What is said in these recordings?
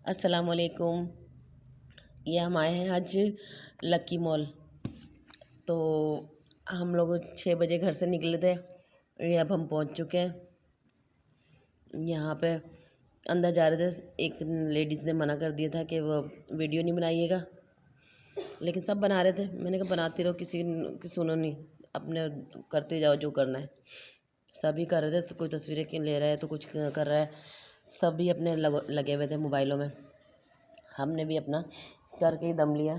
अस्सलाम वालेकुम। ये हम आए हैं आज लकी मॉल। तो हम लोग 6 बजे घर से निकले थे। ये अब हम पहुंच चुके हैं यहाँ पे। अंदर जा रहे थे, एक लेडीज़ ने मना कर दिया था कि वो वीडियो नहीं बनाइएगा, लेकिन सब बना रहे थे। मैंने कहा बनाती रहो, किसी की सुनो नहीं, अपने करते जाओ जो करना है। सभी कर रहे थे, कोई तस्वीरें ले रहा है तो कुछ कर रहा है, सभी अपने लगे हुए थे मोबाइलों में। हमने भी अपना करके ही दम लिया।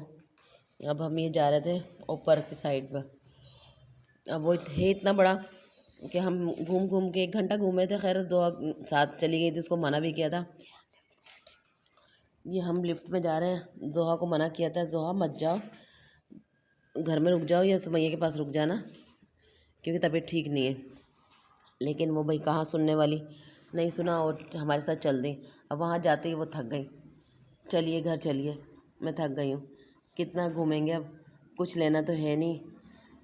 अब हम ये जा रहे थे ऊपर की साइड पर। अब वो है इतना बड़ा कि हम घूम घूम के 1 घंटा घूमे थे। खैर जोहा साथ चली गई थी, उसको मना भी किया था। ये हम लिफ्ट में जा रहे हैं, जोहा को मना किया था, जोहा मत जाओ, घर में रुक जाओ या सुमैया के पास रुक जाना, क्योंकि तबीयत ठीक नहीं है। लेकिन वो भाई कहाँ सुनने वाली, नहीं सुना और हमारे साथ चल दी। अब वहाँ जाते ही वो थक गई। चलिए घर चलिए, मैं थक गई हूँ, कितना घूमेंगे, अब कुछ लेना तो है नहीं।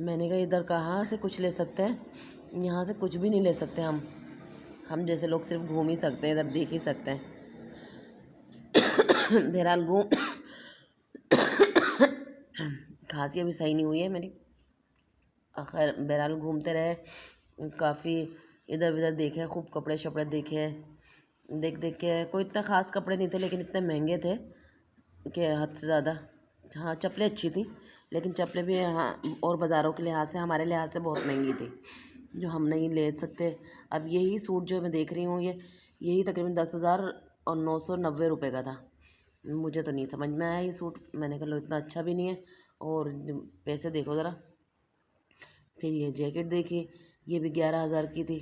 मैंने कहा इधर कहाँ से कुछ ले सकते हैं, यहाँ से कुछ भी नहीं ले सकते हम जैसे लोग सिर्फ घूम ही सकते हैं, इधर देख ही सकते हैं। बहरहाल घूम खांसी अभी सही नहीं हुई है मेरी। खैर बहरहाल घूमते रहे, काफ़ी इधर उधर देखे, खूब कपड़े शपड़े देखे। देख देख के कोई इतना ख़ास कपड़े नहीं थे, लेकिन इतने महंगे थे कि हद से ज़्यादा। हाँ चप्पलें अच्छी थी, लेकिन चप्पलें भी हाँ और बाज़ारों के लिहाज से, हमारे लिहाज से बहुत महंगी थी, जो हम नहीं ले सकते। अब यही सूट जो मैं देख रही हूँ, यही तकरीबन 10,000 और 990 रुपये का था। मुझे तो नहीं समझ में आया ये सूट। मैंने कहा लो इतना अच्छा भी नहीं है, और पैसे देखो ज़रा। फिर ये जैकेट देखी, ये भी 11,000 की थी।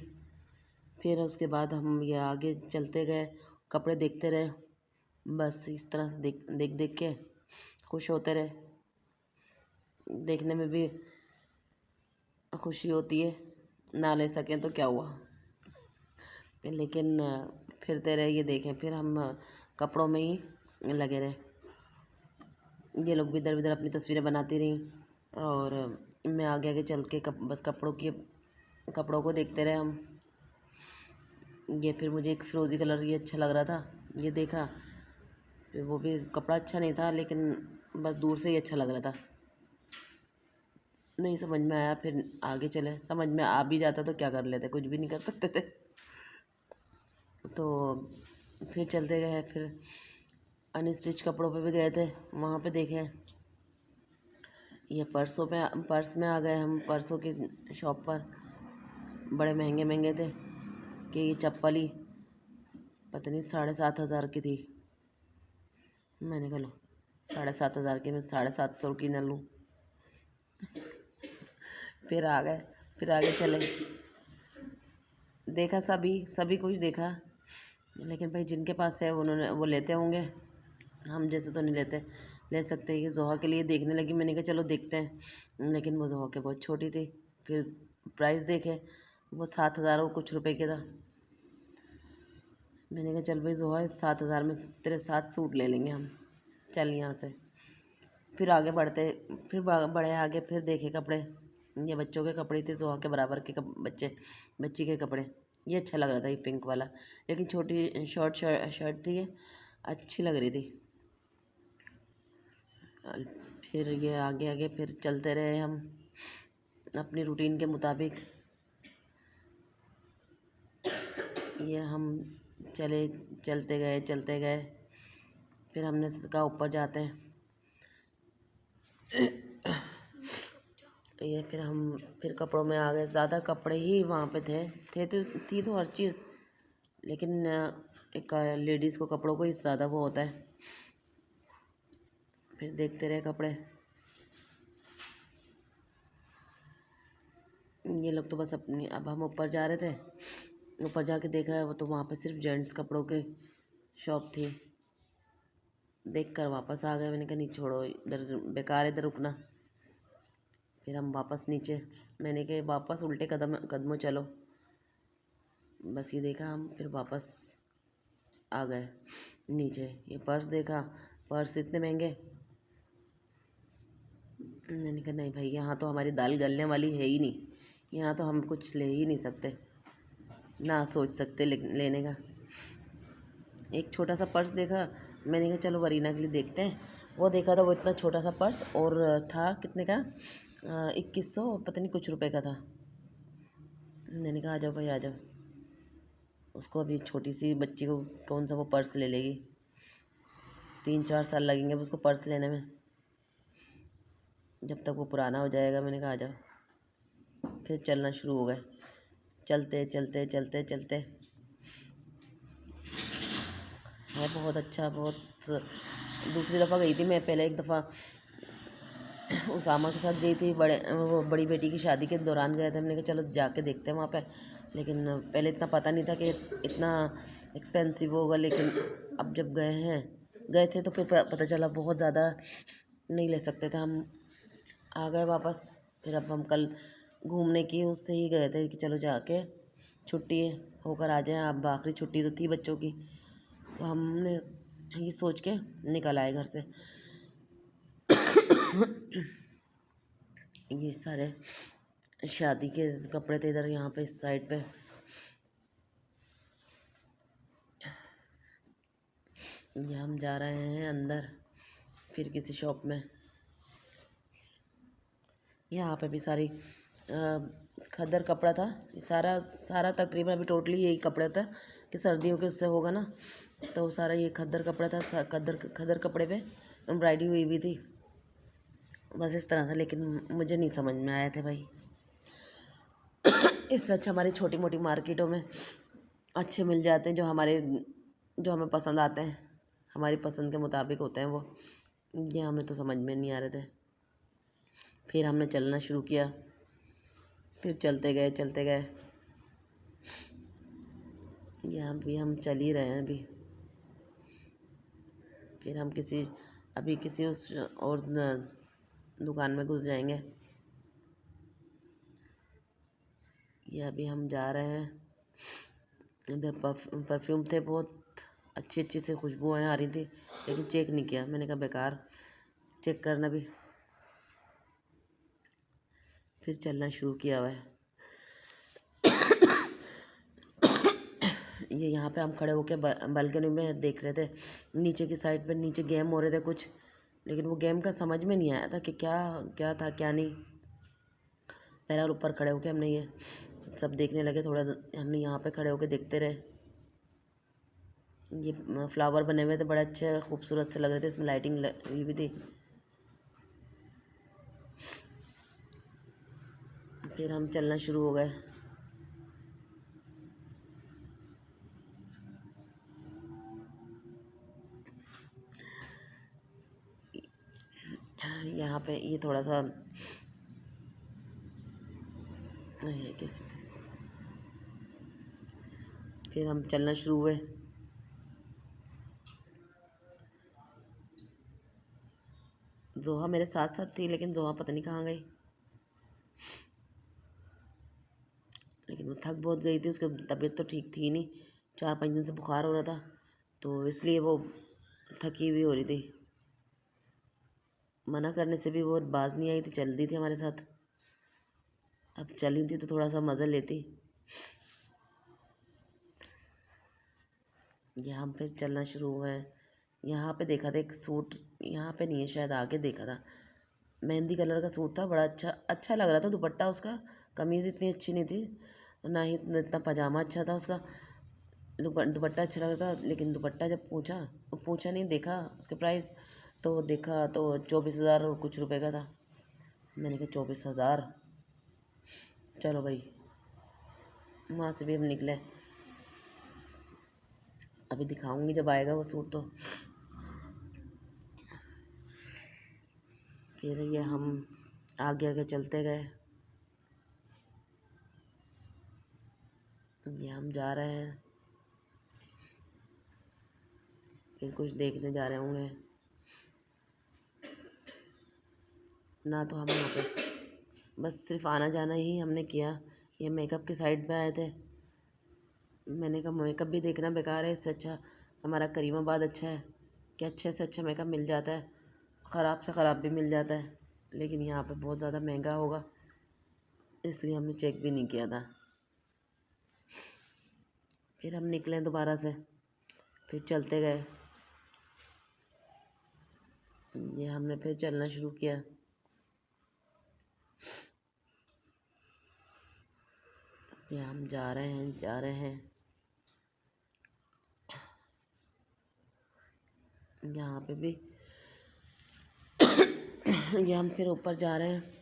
फिर उसके बाद हम ये आगे चलते गए, कपड़े देखते रहे, बस इस तरह से देख देख देख के खुश होते रहे। देखने में भी खुशी होती है, ना ले सकें तो क्या हुआ, लेकिन फिरते रहे, ये देखें। फिर हम कपड़ों में ही लगे रहे। ये लोग भी इधर उधर अपनी तस्वीरें बनाती रहीं, और मैं आगे आगे चल के बस कपड़ों को देखते रहे हम। ये फिर मुझे एक फ़िरोज़ी कलर ये अच्छा लग रहा था, ये देखा। फिर वो भी कपड़ा अच्छा नहीं था, लेकिन बस दूर से ही अच्छा लग रहा था, नहीं समझ में आया। फिर आगे चले, समझ में आ भी जाता तो क्या कर लेते, कुछ भी नहीं कर सकते थे। तो फिर चलते गए, फिर अनस्टिच कपड़ों पे भी गए थे, वहाँ पे देखे। ये पर्स में आ गए हम, पर्सों की शॉप पर। बड़े महंगे महंगे थे कि ये चप्पल ही पता नहीं 7,500 की थी। मैंने कहा लो 7,500 की मैं 750 की न लूँ। फिर आ गए, फिर आगे चले, देखा सभी कुछ देखा। लेकिन भाई जिनके पास है वो लेते होंगे, हम जैसे तो नहीं ले सकते। ये जोहा के लिए देखने लगी, मैंने कहा चलो देखते हैं, लेकिन वो जोहा के बहुत छोटी थी। फिर प्राइस देखे, वो 7,000 और कुछ रुपए के था। मैंने कहा चल भाई जोहा, 7,000 में तेरे 7 सूट ले लेंगे हम, चल यहाँ से। फिर आगे बढ़ते, फिर बढ़े आगे, फिर देखे कपड़े। ये बच्चों के कपड़े थे, जोहा के बराबर के बच्ची के कपड़े। ये अच्छा लग रहा था, ये पिंक वाला, लेकिन छोटी शर्ट थी, ये अच्छी लग रही थी। फिर ये आगे आगे फिर चलते रहे हम अपनी रूटीन के मुताबिक। ये हम चलते गए। फिर हमने कहा ऊपर जाते हैं। ये फिर कपड़ों में आ गए। ज़्यादा कपड़े ही वहाँ पे थी तो हर चीज़, लेकिन एक लेडीज़ को कपड़ों को ही ज़्यादा वो होता है। फिर देखते रहे कपड़े। ये लोग तो बस अपनी, अब हम ऊपर जा रहे थे, ऊपर जाके देखा वो तो वहाँ पे सिर्फ जेंट्स कपड़ों के शॉप थी। देख कर वापस आ गए। मैंने कहा नहीं छोड़ो, इधर बेकार, इधर रुकना। फिर हम वापस नीचे, मैंने कहा वापस उल्टे कदमों चलो, बस ये देखा हम, फिर वापस आ गए नीचे। ये पर्स देखा, पर्स इतने महंगे। मैंने कहा नहीं भाई, यहाँ तो हमारी दाल गलने वाली है ही नहीं, यहाँ तो हम कुछ ले ही नहीं सकते, ना सोच सकते लेने का। एक छोटा सा पर्स देखा, मैंने कहा चलो वरीना के लिए देखते हैं। वो देखा था, वो इतना छोटा सा पर्स, और था कितने का, 2100 और पता नहीं कुछ रुपए का था। मैंने कहा आ जाओ भाई आ जाओ। उसको अभी छोटी सी बच्ची को कौन सा वो पर्स ले लेगी, 3-4 साल लगेंगे अब उसको पर्स लेने में, जब तक वो पुराना हो जाएगा। मैंने कहा आ जाओ। फिर चलना शुरू हो गए, चलते चलते चलते चलते। है बहुत अच्छा, बहुत। दूसरी दफ़ा गई थी मैं, पहले एक दफ़ा उसामा के साथ गई थी, वो बड़ी बेटी की शादी के दौरान गए थे। हमने कहा चलो जाके देखते हैं वहाँ पे, लेकिन पहले इतना पता नहीं था कि इतना एक्सपेंसिव होगा। लेकिन अब जब गए थे तो फिर पता चला बहुत ज़्यादा नहीं ले सकते थे हम। आ गए वापस। फिर अब हम कल घूमने की उससे ही गए थे कि चलो जाके छुट्टी होकर आ जाएं। अब आखिरी छुट्टी तो थी बच्चों की, तो हमने ये सोच के निकल आए घर से। ये सारे शादी के कपड़े थे इधर, यहाँ पे इस साइड पे। ये हम जा रहे हैं अंदर फिर किसी शॉप में। यहाँ पे भी सारी खद्दर कपड़ा था, सारा सारा तकरीबन अभी टोटली यही कपड़ा था कि सर्दियों के उससे होगा ना, तो सारा ये खद्दर कपड़ा था। खद्दर कपड़े पे एम्ब्रॉयडरी हुई भी थी, बस इस तरह था। लेकिन मुझे नहीं समझ में आए थे भाई। इससे अच्छा हमारी छोटी मोटी मार्केटों में अच्छे मिल जाते हैं, जो हमें पसंद आते हैं, हमारी पसंद के मुताबिक होते हैं वो। ये हमें तो समझ में नहीं आ रहे थे। फिर हमने चलना शुरू किया, फिर चलते गए चलते गए। यहाँ भी हम चल ही रहे हैं अभी। फिर हम अभी किसी उस और दुकान में घुस जाएंगे। ये अभी हम जा रहे हैं। इधर परफ्यूम थे, बहुत अच्छी अच्छी सी खुशबुएँ आ रही थी, लेकिन चेक नहीं किया। मैंने कहा बेकार चेक करना भी। फिर चलना शुरू किया हुआ है। ये यहाँ पे हम खड़े होके बालकनी में देख रहे थे, नीचे की साइड पे नीचे गेम हो रहे थे कुछ, लेकिन वो गेम का समझ में नहीं आया था कि क्या क्या था क्या नहीं। बहरहाल ऊपर खड़े होके हमने ये सब देखने लगे। थोड़ा हमने यहाँ पे खड़े होके देखते रहे। ये फ्लावर बने हुए थे, बड़े अच्छे खूबसूरत से लग रहे थे, इसमें लाइटिंग हुई भी थी। फिर हम चलना शुरू हो गए। यहाँ पे ये थोड़ा सा ये कैसे थे। फिर हम चलना शुरू हुए। जोहा मेरे साथ साथ थी, लेकिन जोहा पता नहीं कहाँ गई। लेकिन वो थक बहुत गई थी, उसकी तबीयत तो ठीक थी नहीं, 4-5 दिन से बुखार हो रहा था, तो इसलिए वो थकी हुई हो रही थी। मना करने से भी वो बाज नहीं आई थी, चल दी थी हमारे साथ। अब चली थी तो थोड़ा सा मज़ा लेती। यहाँ हम फिर चलना शुरू हुए हैं। यहाँ पे देखा था एक सूट, यहाँ पे नहीं है शायद, आगे देखा था। मेहंदी कलर का सूट था, बड़ा अच्छा अच्छा लग रहा था दुपट्टा उसका। कमीज़ इतनी अच्छी नहीं थी, ना ही इतना पजामा अच्छा था उसका। दुपट्टा अच्छा लग रहा था, लेकिन दुपट्टा जब पूछा नहीं, देखा उसके प्राइस, तो देखा तो 24,000 और कुछ रुपए का था। मैंने कहा 24,000, चलो भाई। वहाँ से भी हम निकले। अभी दिखाऊंगी जब आएगा वो सूट तो। फिर ये हम आगे आगे चलते गए। ये हम जा रहे हैं, फिर कुछ देखने जा रहे होंगे ना। तो हम यहाँ पे बस सिर्फ आना जाना ही हमने किया। ये मेकअप की साइड पे आए थे। मैंने कहा मेकअप भी देखना बेकार है, इससे अच्छा हमारा करीमाबाद अच्छा है कि अच्छे से अच्छा मेकअप मिल जाता है, ख़राब से ख़राब भी मिल जाता है। लेकिन यहाँ पे बहुत ज़्यादा महंगा होगा, इसलिए हमने चेक भी नहीं किया था। फिर हम निकले दोबारा से, फिर चलते गए। ये हमने फिर चलना शुरू किया। ये हम जा रहे हैं। यहाँ पे भी ये हम फिर ऊपर जा रहे हैं।